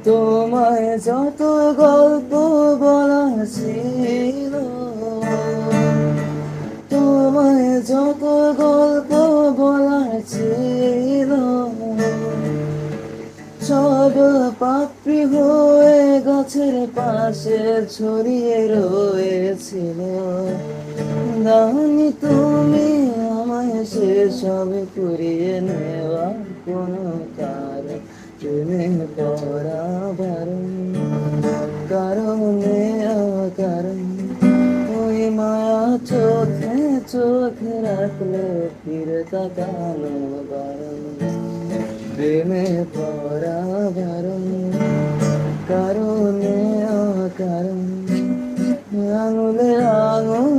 তোমায় যত গল্প বলা ছিল, তোমায় যত গল্প বলা ছিল, সব পাপড়ি হয়ে গাছের পাশে ছড়িয়ে রয়েছিল। দাওনি তুমি আমায় সেসব কুড়িয়ে নেওয়া কোনো কারণ, প্রেমে পড়া বারণ, কারণে অকারণ। ওই মায়া চোখে চোখে রাখলে ফিরে তাকানো বারণ, প্রেমে পড়া বারণ, কারণে অকারণ। আঙুলে আঙুল